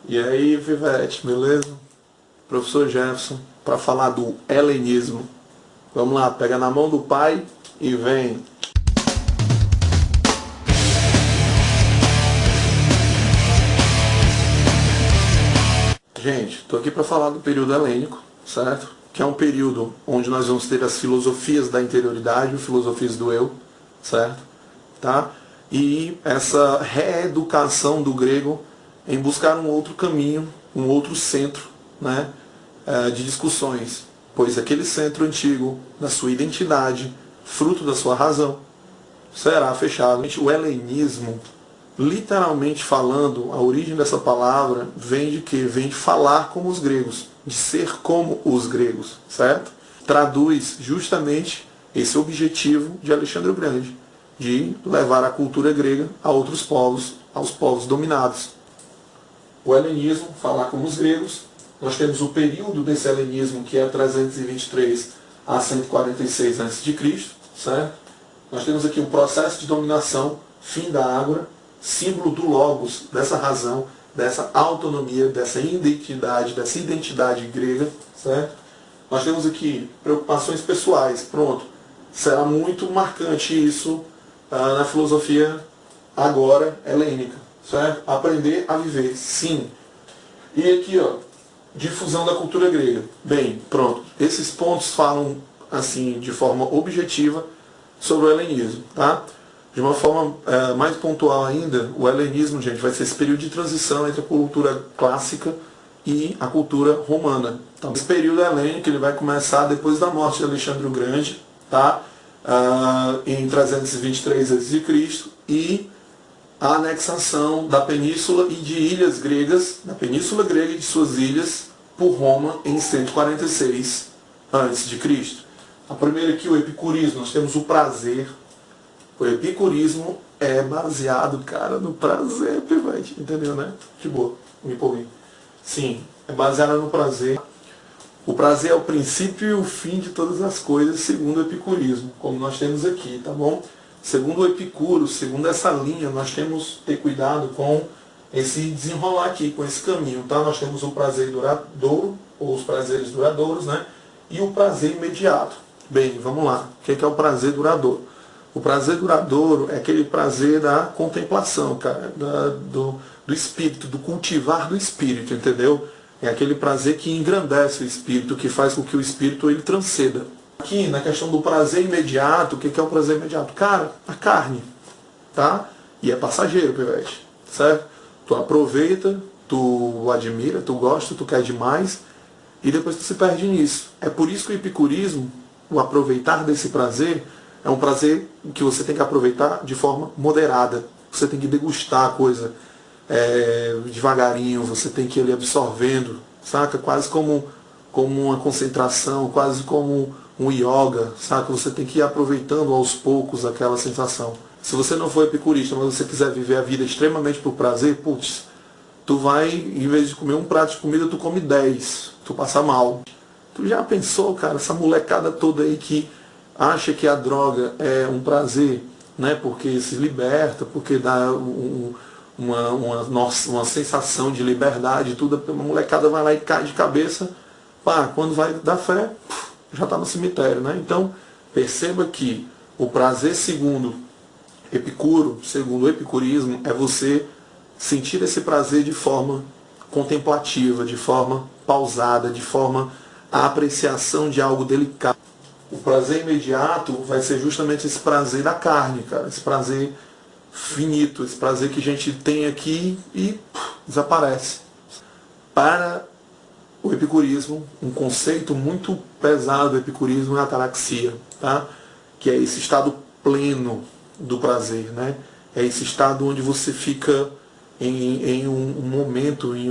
E aí, Vivete, beleza? Professor Jefferson, para falar do helenismo. Vamos lá, pega na mão do pai e vem. Gente, estou aqui para falar do período helênico, certo? Que é um período onde nós vamos ter as filosofias da interioridade, as filosofias do eu, certo? Tá? E essa reeducação do grego em buscar um outro caminho, um outro centro, né, de discussões, pois aquele centro antigo da sua identidade, fruto da sua razão, será fechado. O helenismo, literalmente falando, a origem dessa palavra vem de quê? Vem de falar como os gregos, de ser como os gregos, certo? Traduz justamente esse objetivo de Alexandre o Grande, de levar a cultura grega a outros povos, aos povos dominados. O helenismo, falar como os gregos, nós temos o período desse helenismo que é 323 a 146 a.C., certo? Nós temos aqui o processo de dominação, fim da Ágora, símbolo do logos, dessa razão, dessa autonomia, dessa identidade grega, certo? Nós temos aqui preocupações pessoais, pronto. Será muito marcante isso na filosofia agora helênica, certo? Aprender a viver, sim. E aqui, ó, difusão da cultura grega. Bem, pronto. Esses pontos falam, assim, de forma objetiva sobre o helenismo, tá? De uma forma mais pontual ainda, o helenismo, gente, vai ser esse período de transição entre a cultura clássica e a cultura romana. Então, esse período helênico ele vai começar depois da morte de Alexandre o Grande, tá? Em 323 a.C. e a anexação da península e de ilhas gregas, da península grega e de suas ilhas, por Roma em 146 a.C. A primeira aqui, o epicurismo, nós temos o prazer. O epicurismo é baseado, cara, no prazer, pivete, entendeu, né? De boa, me empolguei. Sim, é baseado no prazer. O prazer é o princípio e o fim de todas as coisas, segundo o epicurismo, como nós temos aqui, tá bom? Segundo o Epicuro, segundo essa linha, nós temos que ter cuidado com esse desenrolar aqui, com esse caminho, tá? Nós temos o prazer duradouro, ou os prazeres duradouros, né? E o prazer imediato. Bem, vamos lá. O que é o prazer duradouro? O prazer duradouro é aquele prazer da contemplação, cara, do espírito, do cultivar do espírito, entendeu? É aquele prazer que engrandece o espírito, que faz com que o espírito ele transcenda. Aqui, na questão do prazer imediato, o que é o prazer imediato? Cara, a carne, tá? E é passageiro, pivete, certo? Tu aproveita, tu admira, tu gosta, tu quer demais, e depois tu se perde nisso. É por isso que o epicurismo, o aproveitar desse prazer, é um prazer que você tem que aproveitar de forma moderada. Você tem que degustar a coisa devagarinho, você tem que ir ali absorvendo, saca? Quase como uma concentração, quase como um yoga, saca? Você tem que ir aproveitando aos poucos aquela sensação. Se você não for epicurista, mas você quiser viver a vida extremamente por prazer, putz, tu vai, em vez de comer um prato de comida, tu come 10, tu passa mal. Tu já pensou, cara, essa molecada toda aí que acha que a droga é um prazer, né? Porque se liberta, porque dá uma sensação de liberdade, tudo, a molecada vai lá e cai de cabeça, pá, quando vai dar fé, já está no cemitério, né? Então, perceba que o prazer segundo Epicuro, segundo o epicurismo, é você sentir esse prazer de forma contemplativa, de forma pausada, de forma a apreciação de algo delicado. O prazer imediato vai ser justamente esse prazer da carne, cara, esse prazer finito, esse prazer que a gente tem aqui e desaparece. Para o epicurismo, um conceito muito pesado do epicurismo é a ataraxia, tá? Que é esse estado pleno do prazer, né? É esse estado onde você fica em um momento, em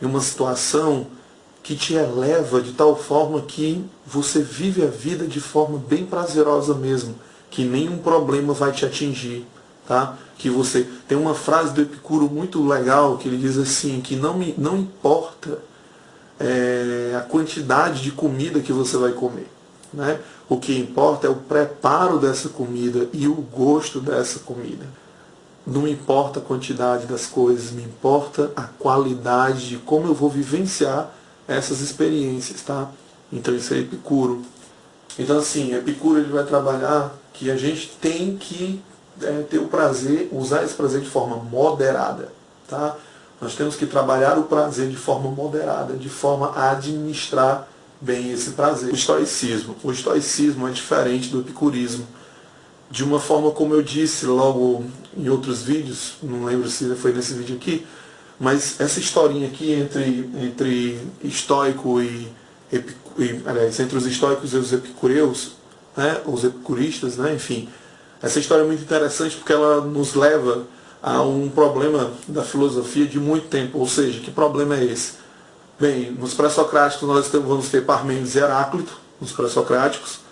uma situação que te eleva de tal forma que você vive a vida de forma bem prazerosa mesmo, que nenhum problema vai te atingir, tá? Que você tem uma frase do Epicuro muito legal que ele diz assim, que não importa a quantidade de comida que você vai comer, né? O que importa é o preparo dessa comida e o gosto dessa comida. não importa a quantidade das coisas, me importa a qualidade de como eu vou vivenciar essas experiências, tá? Então isso é Epicuro. Então assim, Epicuro ele vai trabalhar que a gente tem que ter o prazer, usar esse prazer de forma moderada, tá? Nós temos que trabalhar o prazer de forma moderada, de forma a administrar bem esse prazer. O estoicismo é diferente do epicurismo. De uma forma como eu disse logo em outros vídeos, não lembro se foi nesse vídeo aqui, mas essa historinha aqui entre estoico aliás, entre os estoicos e os epicureus, né, os epicuristas, né, enfim, essa história é muito interessante porque ela nos leva a um problema da filosofia de muito tempo. Ou seja, que problema é esse? Bem, nos pré-socráticos nós vamos ter Parmênides e Heráclito, nos pré-socráticos.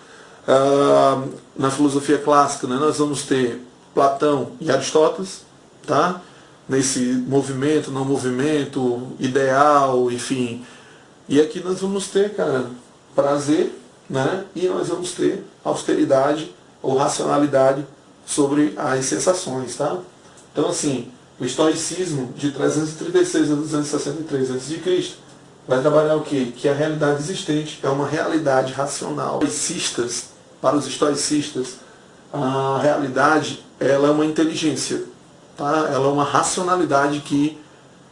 Na filosofia clássica, né, nós vamos ter Platão e Aristóteles, tá? Nesse movimento, não movimento, ideal, enfim. E aqui nós vamos ter, cara, prazer, né? E nós vamos ter austeridade ou racionalidade sobre as sensações, tá? Então, assim, o estoicismo de 336 a 263 a.C. vai trabalhar o quê? Que a realidade existente é uma realidade racional. Para os estoicistas, a realidade ela é uma inteligência, tá? Ela é uma racionalidade que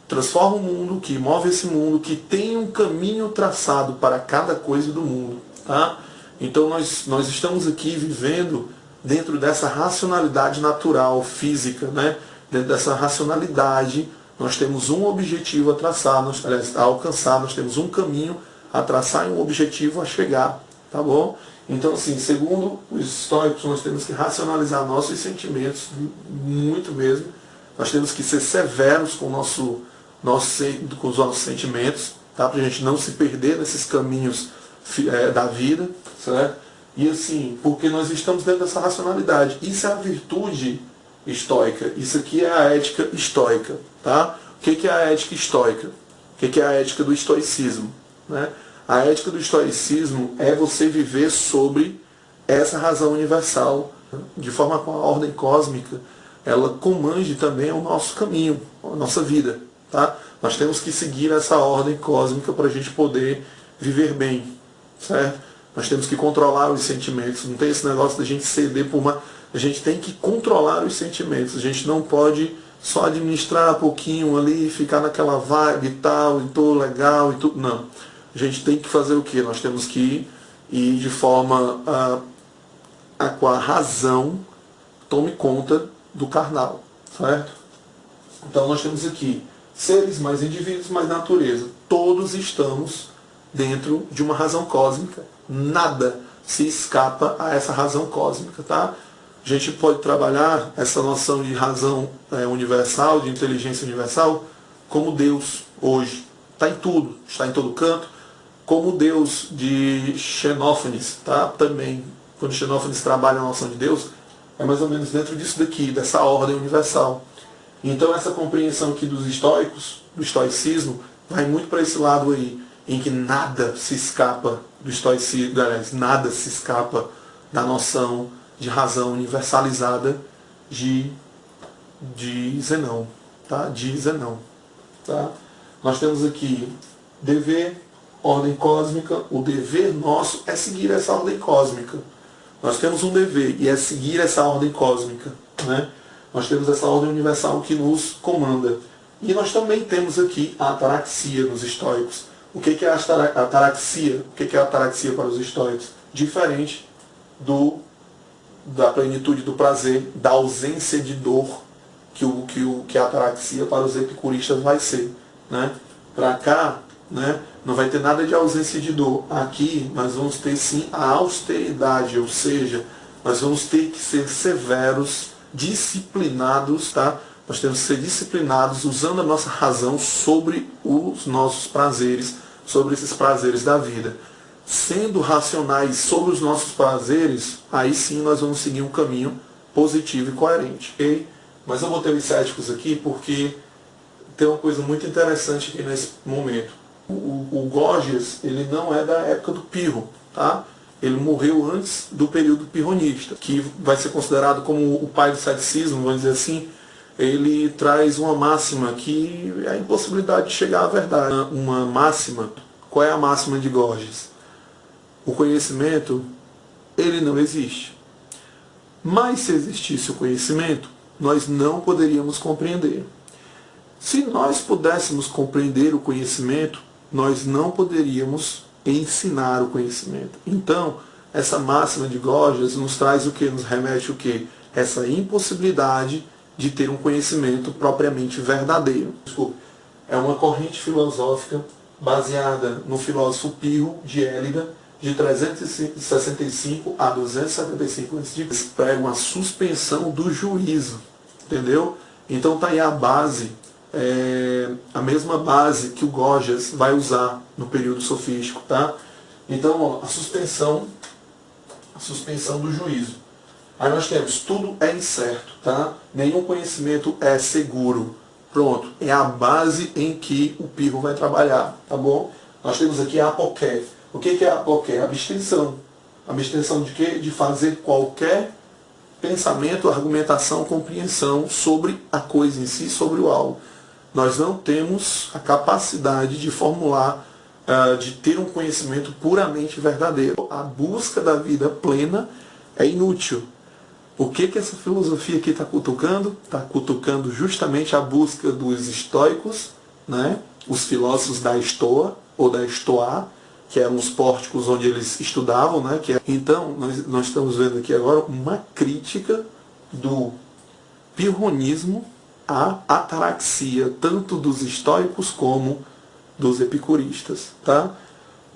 transforma o mundo, que move esse mundo, que tem um caminho traçado para cada coisa do mundo, tá? Então nós estamos aqui vivendo dentro dessa racionalidade natural, física, né? Dentro dessa racionalidade, nós temos um objetivo a traçar, a alcançar, nós temos um caminho a traçar e um objetivo a chegar, tá bom? Então, assim, segundo os estoicos, nós temos que racionalizar nossos sentimentos, muito mesmo. Nós temos que ser severos com, com os nossos sentimentos, tá? Para a gente não se perder nesses caminhos da vida, certo? E assim, porque nós estamos dentro dessa racionalidade. Isso é a virtude estoica. Isso aqui é a ética estoica, tá? O que é a ética estoica? O que é a ética do estoicismo, né? A ética do estoicismo é você viver sobre essa razão universal, de forma com a ordem cósmica, ela comande também o nosso caminho, a nossa vida, tá? Nós temos que seguir essa ordem cósmica para a gente poder viver bem, certo? Nós temos que controlar os sentimentos, não tem esse negócio da gente ceder por uma... A gente tem que controlar os sentimentos, a gente não pode só administrar um pouquinho ali, ficar naquela vibe e tal, e tô legal e tudo, não. A gente tem que fazer o quê? Nós temos que ir de forma a com a razão tome conta do carnal, certo? Então nós temos aqui seres, mais indivíduos, mais natureza. Todos estamos dentro de uma razão cósmica. Nada se escapa a essa razão cósmica, tá? A gente pode trabalhar essa noção de razão universal, de inteligência universal, como Deus hoje. Está em tudo, está em todo canto. Como Deus de Xenófanes, tá? Também, quando Xenófanes trabalha a noção de Deus, é mais ou menos dentro disso daqui, dessa ordem universal. Então essa compreensão aqui dos estoicos, do estoicismo, vai muito para esse lado aí, em que nada se escapa do estoicismo, aliás, nada se escapa da noção de razão universalizada de Zenão, tá? De Zenão, tá? Nós temos aqui dever, ordem cósmica. O dever nosso é seguir essa ordem cósmica. Nós temos um dever e é seguir essa ordem cósmica, né? Nós temos essa ordem universal que nos comanda. E nós também temos aqui a ataraxia nos estoicos. O que é a ataraxia? O que é a ataraxia para os estoicos? Diferente da plenitude do prazer, da ausência de dor que a ataraxia para os epicuristas vai ser, né? Para cá, né, não vai ter nada de ausência de dor. Aqui nós vamos ter sim a austeridade, ou seja, nós vamos ter que ser severos, disciplinados, tá? Nós temos que ser disciplinados usando a nossa razão sobre os nossos prazeres, sobre esses prazeres da vida. Sendo racionais sobre os nossos prazeres, aí sim nós vamos seguir um caminho positivo e coerente. Okay? Mas eu botei os céticos aqui porque tem uma coisa muito interessante aqui nesse momento. O Gorgias, ele não é da época do Pirro, tá? Ele morreu antes do período pirronista, que vai ser considerado como o pai do ceticismo, vamos dizer assim. ele traz uma máxima que é a impossibilidade de chegar à verdade. Uma máxima, qual é a máxima de Gorgias? O conhecimento, ele não existe. Mas se existisse o conhecimento, nós não poderíamos compreender. Se nós pudéssemos compreender o conhecimento, nós não poderíamos ensinar o conhecimento. Então, essa máxima de Gorgias nos traz o que? Nos remete o que? Essa impossibilidade de ter um conhecimento propriamente verdadeiro. É uma corrente filosófica baseada no filósofo Pirro de Élida, de 365 a 275 a.C. Eles pregam a suspensão do juízo, entendeu? Então tá aí a base, a mesma base que o Gorgias vai usar no período sofístico, tá? Então, ó, a suspensão do juízo. Aí nós temos, tudo é incerto, tá? Nenhum conhecimento é seguro. Pronto, é a base em que o Pirro vai trabalhar, tá bom? Nós temos aqui a apoqué. O que é a apoqué? Abstenção. Abstenção de quê? De fazer qualquer pensamento, argumentação, compreensão sobre a coisa em si, sobre o algo. Nós não temos a capacidade de formular, de ter um conhecimento puramente verdadeiro. A busca da vida plena é inútil. O que essa filosofia aqui está cutucando? Está cutucando justamente a busca dos estoicos, né? Os filósofos da Estoa, ou da Estoá, que eram os pórticos onde eles estudavam, né? Então, nós estamos vendo aqui agora uma crítica do pirronismo à ataraxia, tanto dos estoicos como dos epicuristas, tá?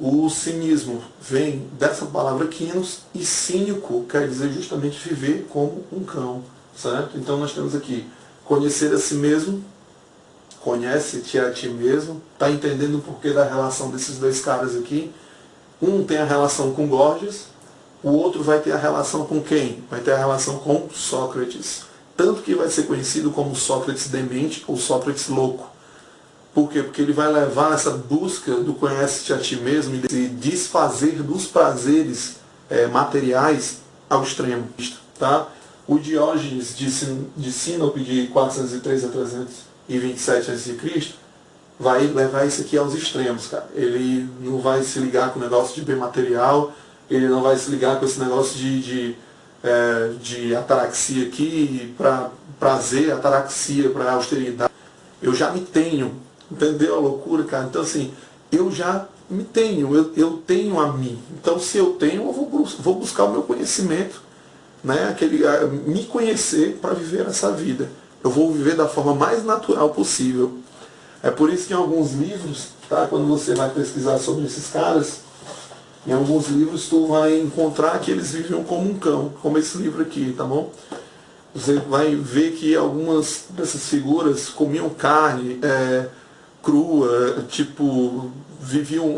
O cinismo vem dessa palavra quinos, e cínico quer dizer justamente viver como um cão, certo? Então nós temos aqui conhecer a si mesmo, conhece-te a ti mesmo, está entendendo o porquê da relação desses dois caras aqui. Um tem a relação com Gorgias, o outro vai ter a relação com quem? Vai ter a relação com Sócrates. Tanto que vai ser conhecido como Sócrates demente ou Sócrates louco. Por quê? Porque ele vai levar essa busca do conhece-te a ti mesmo e de desfazer dos prazeres materiais ao extremo. Tá? O Diógenes de Sinope, de 403 a 327 a.C., vai levar isso aqui aos extremos, cara. Ele não vai se ligar com o negócio de bem material, ele não vai se ligar com esse negócio de ataraxia aqui, para prazer, ataraxia para austeridade. Eu já me tenho. Entendeu a loucura, cara? Então, assim, eu já me tenho, eu tenho a mim. Então, se eu tenho, eu vou buscar o meu conhecimento, né? Me conhecer para viver essa vida. Eu vou viver da forma mais natural possível. É por isso que em alguns livros, tá? Quando você vai pesquisar sobre esses caras, em alguns livros tu vai encontrar que eles viviam como um cão, como esse livro aqui, tá bom? Você vai ver que algumas dessas figuras comiam carne, crua, tipo,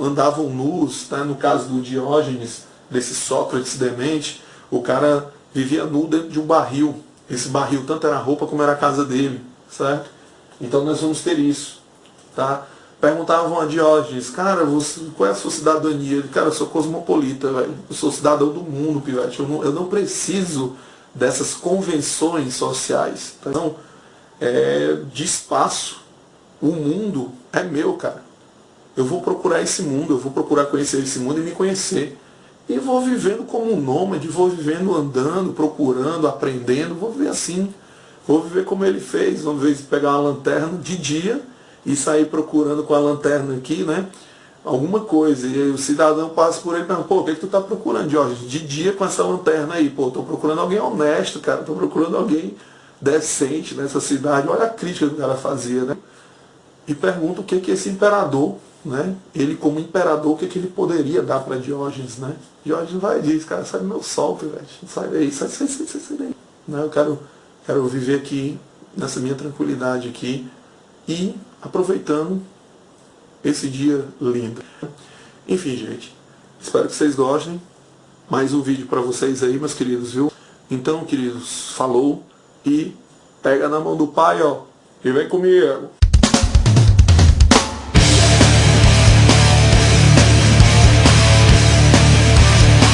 andavam nus, tá? No caso do Diógenes, desse Sócrates demente, o cara vivia nu dentro de um barril. Esse barril tanto era a roupa como era a casa dele, certo? Então nós vamos ter isso, tá? Perguntavam a Diógenes, cara, qual é a sua cidadania? Ele, cara, eu sou cosmopolita, velho. Eu sou cidadão do mundo, pivete. Eu não preciso dessas convenções sociais. Tá? Então, de espaço. O mundo é meu, cara. Eu vou procurar esse mundo, eu vou procurar conhecer esse mundo e me conhecer. E vou vivendo como um nômade, vou vivendo andando, procurando, aprendendo, vou viver assim. Vou viver como ele fez, vamos ver, pegar uma lanterna de dia e sair procurando com a lanterna aqui, né? Alguma coisa. E aí o cidadão passa por ele e pergunta, pô, o que tu tá procurando, Jorge? De dia com essa lanterna aí, pô, tô procurando alguém honesto, cara, tô procurando alguém decente nessa cidade. Olha a crítica que o cara fazia, né? E pergunta o que esse imperador, né? Ele como imperador, o que ele poderia dar para Diógenes, né? Diógenes vai e diz, cara, sai do meu sol, velho, sai daí, sai daí. Né? Eu quero viver aqui, nessa minha tranquilidade aqui, e aproveitando esse dia lindo. Enfim, gente, espero que vocês gostem. Mais um vídeo para vocês aí, meus queridos, viu? Então, queridos, falou e pega na mão do pai, ó, e vem comigo.